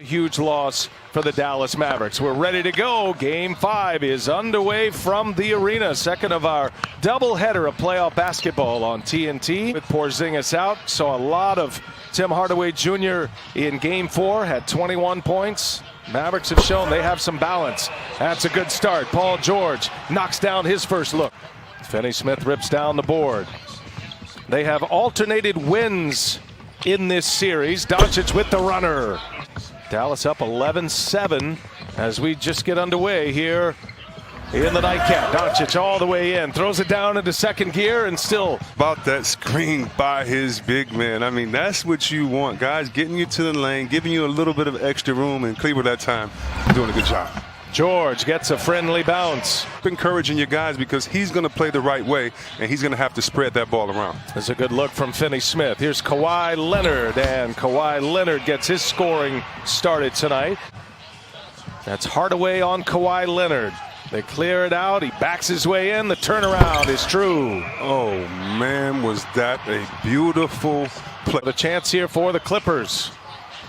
Huge loss for the Dallas Mavericks. We're ready to go. Game 5 is underway from the arena. Second of our doubleheader of playoff basketball on TNT. With Porzingis out, saw a lot of Tim Hardaway Jr. in Game 4. Had 21 points. Mavericks have shown they have some balance. That's a good start. Paul George knocks down his first look. Finney-Smith rips down the board. They have alternated wins in this series. Doncic with the runner. Dallas up 11-7 as we just get underway here in the nightcap. Doncic all the way in, throws it down into second gear and still. About that screen by his big man. I mean, that's what you want, guys, getting you to the lane, giving you a little bit of extra room, and Cleveland that time doing a good job. George gets a friendly bounce. Encouraging your guys because he's going to play the right way and he's going to have to spread that ball around. There's a good look from Finney-Smith. Here's Kawhi Leonard, and Kawhi Leonard gets his scoring started tonight. That's Hardaway on Kawhi Leonard. They clear it out. He backs his way in. The turnaround is true. Oh, man, was that a beautiful play. The chance here for the Clippers.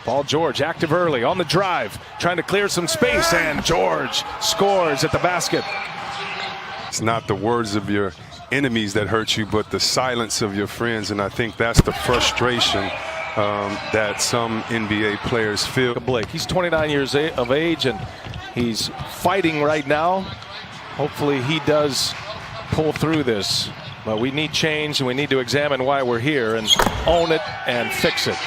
Paul George active early on the drive, trying to clear some space, and George scores at the basket. It's not the words of your enemies that hurt you, but the silence of your friends, and I think that's the frustration that some NBA players feel. Blake, he's 29 years of age, and he's fighting right now. Hopefully he does pull through this, but we need change, and we need to examine why we're here and own it and fix it.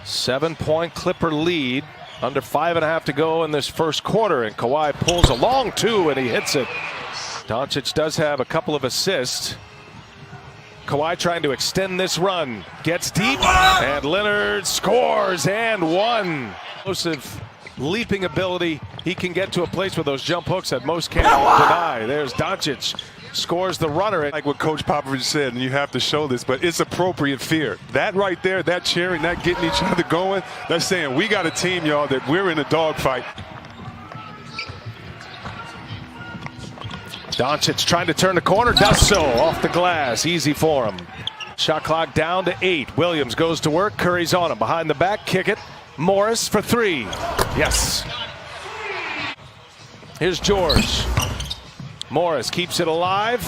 7-point Clipper lead, under 5.5 to go in this first quarter, and Kawhi pulls a long two and he hits it. Doncic does have a couple of assists. Kawhi trying to extend this run, gets deep, and Leonard scores and one. Explosive leaping ability. He can get to a place with those jump hooks that most can't deny. There's Doncic. Scores the runner. Like what Coach Popovich said, and you have to show this, but it's appropriate fear. That right there, that cheering, that getting each other going, that's saying we got a team, y'all, that we're in a dogfight. Doncic trying to turn the corner, does so off the glass. Easy for him. Shot clock down to 8. Williams goes to work. Curry's on him. Behind the back, kick it. Morris for 3. Yes. Here's George. Morris keeps it alive.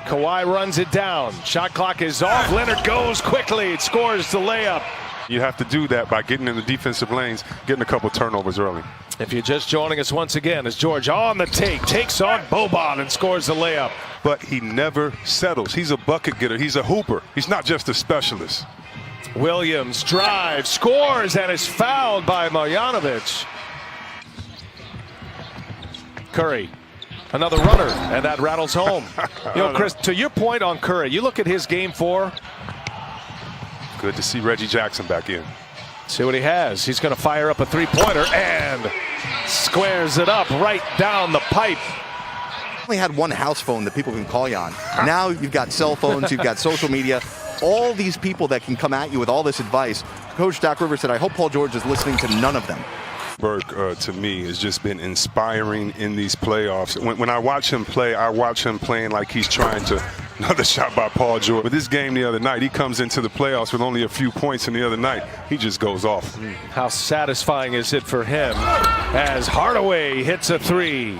Kawhi runs it down. Shot clock is off. Leonard goes quickly. It scores the layup. You have to do that by getting in the defensive lanes, getting a couple turnovers early. If you're just joining us once again, as George on the take, takes on Boban and scores the layup. But he never settles. He's a bucket getter. He's a hooper. He's not just a specialist. Williams drives, scores, and is fouled by Marjanovic. Curry. Another runner, and that rattles home. You know, Chris, to your point on Curry, you look at his Game 4. Good to see Reggie Jackson back in. See what he has. He's going to fire up a three-pointer and squares it up right down the pipe. Only had one house phone that people can call you on. Now you've got cell phones, you've got social media, all these people that can come at you with all this advice. Coach Doc Rivers said, I hope Paul George is listening to none of them. Berg, to me, has just been inspiring in these playoffs. When I watch him play, I watch him playing like he's trying to. Another shot by Paul George. But this game the other night, he comes into the playoffs with only a few points, and the other night, he just goes off. How satisfying is it for him as Hardaway hits a 3?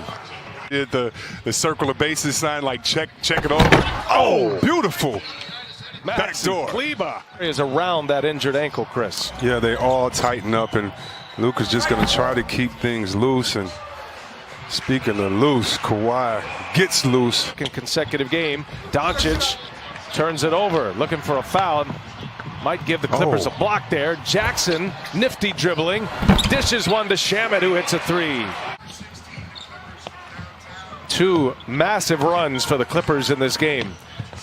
Did the circle of bases sign, like check it over. Oh, beautiful. Backdoor. Kleba is around that injured ankle, Chris. Yeah, they all tighten up, and Luka's just going to try to keep things loose. And speaking of loose, Kawhi gets loose. Second consecutive game. Doncic turns it over, looking for a foul. Might give the Clippers a block there. Jackson, nifty dribbling, dishes one to Shamet, who hits a 3. 2 massive runs for the Clippers in this game.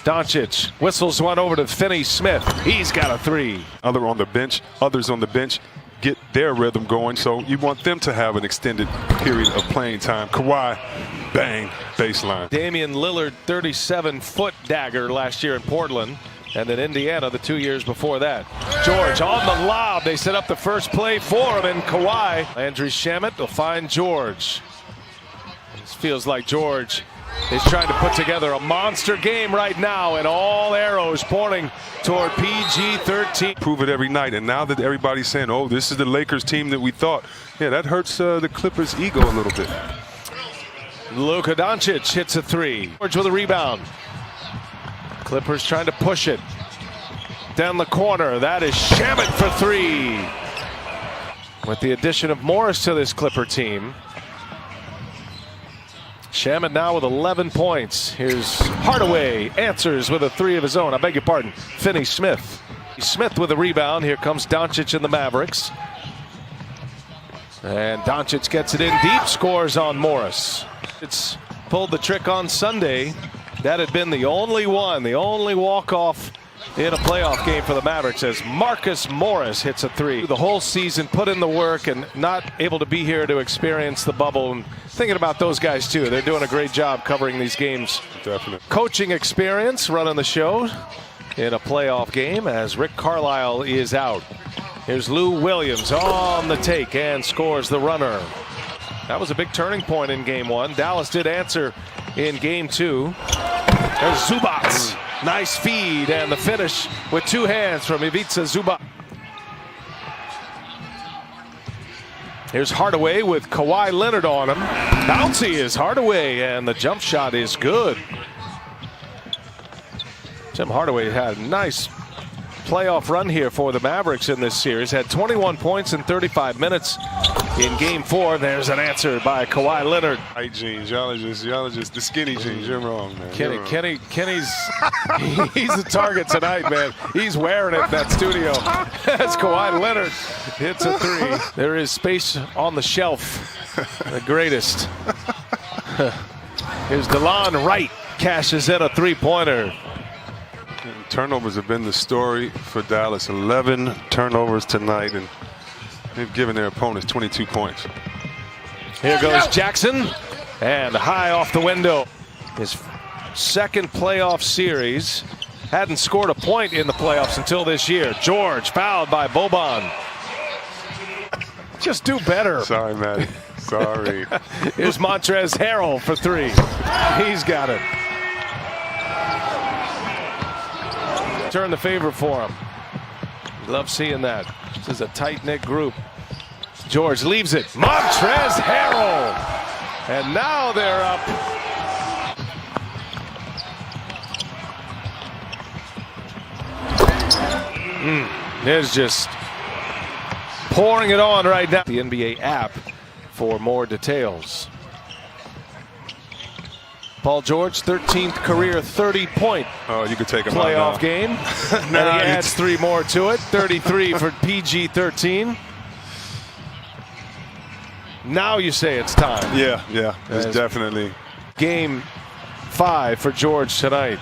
Doncic whistles one over to Finney-Smith. He's got a 3. Others on the bench get their rhythm going, so you want them to have an extended period of playing time. Kawhi, bang, baseline. Damian Lillard, 37-foot dagger last year in Portland, and then Indiana the 2 years before that. George on the lob. They set up the first play for him, and Kawhi. Landry Shamet will find George. This feels like George is trying to put together a monster game right now, and all arrows pointing toward PG-13. Prove it every night, and now that everybody's saying, oh, this is the Lakers team that we thought, yeah, that hurts the Clippers' ego a little bit. Luka Doncic hits a three. George with a rebound. Clippers trying to push it down the corner. That is Shamet for three. With the addition of Morris to this Clipper team, Shamet now with 11 points. Here's Hardaway, answers with a three of his own. I beg your pardon, Finney-Smith. Smith with a rebound. Here comes Doncic and the Mavericks. And Doncic gets it in deep, scores on Morris. It's pulled the trick on Sunday. That had been the only walk-off in a playoff game for the Mavericks, as Marcus Morris hits a three. The whole season put in the work and not able to be here to experience the bubble. And thinking about those guys too. They're doing a great job covering these games. Definitely. Coaching experience running the show in a playoff game as Rick Carlisle is out. Here's Lou Williams on the take and scores the runner. That was a big turning point in game one. Dallas did answer in game two. There's Zubac. Nice feed and the finish with two hands from Ivica Zubac. Here's Hardaway with Kawhi Leonard on him. Bouncy is Hardaway, and the jump shot is good. Tim Hardaway had a nice playoff run here for the Mavericks in this series. Had 21 points in 35 minutes in game four. There's an answer by Kawhi Leonard. Hey, jeans, y'all are just the skinny jeans. You're wrong, man. Kenny's he's the target tonight, man. He's wearing it in that studio. As Kawhi Leonard hits a three. There is space on the shelf. The greatest. Here's DeLon Wright, cashes in a three-pointer. Turnovers have been the story for Dallas. 11 turnovers tonight, and they've given their opponents 22 points. Here goes Jackson, and high off the window. His second playoff series. Hadn't scored a point in the playoffs until this year. George fouled by Boban. Just do better. Sorry, Matty. Sorry. Here's Montrezl Harrell for three. He's got it. Turn the favor for him. Love seeing that. This is a tight-knit group. George leaves it. Montrezl Harrell. And now they're up. There's just pouring it on right now. The NBA app for more details. Paul George, 13th career 30-point you could take him playoff out game. And he adds three more to it. 33 for PG-13. Now you say it's time. Yeah, it's definitely. Game 5 for George tonight.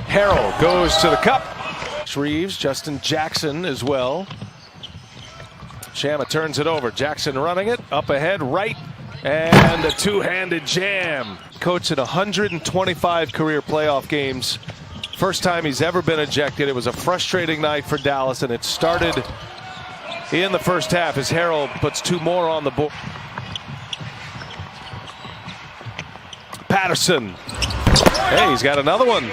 Harrell goes to the cup. Reeves, Justin Jackson as well. Shamet turns it over. Jackson running it. Up ahead, right. And a two-handed jam. Coached at 125 career playoff games. First time he's ever been ejected. It was a frustrating night for Dallas, and it started in the first half as Harrell puts two more on the board. Patterson. Hey, he's got another one.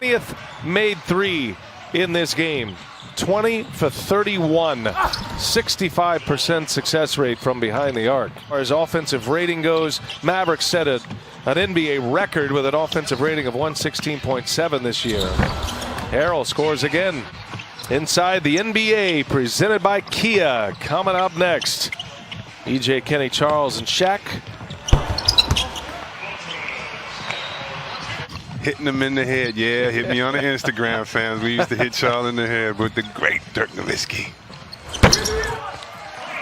20th made three in this game. 20 for 31. 65% success rate from behind the arc. As far as offensive rating goes, Mavericks set an NBA record with an offensive rating of 116.7 this year. Harrell scores again. Inside the NBA, presented by Kia. Coming up next, EJ, Kenny, Charles, and Shaq. Hitting them in the head. Yeah, hit me on the Instagram, fans. We used to hit y'all in the head with the great Dirk Nowitzki.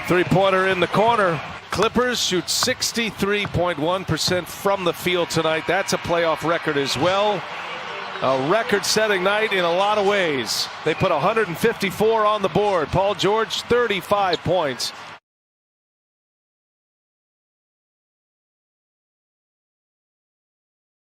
Three-pointer in the corner. Clippers shoot 63.1% from the field tonight. That's a playoff record as well. A record-setting night in a lot of ways. They put 154 on the board. Paul George, 35 points.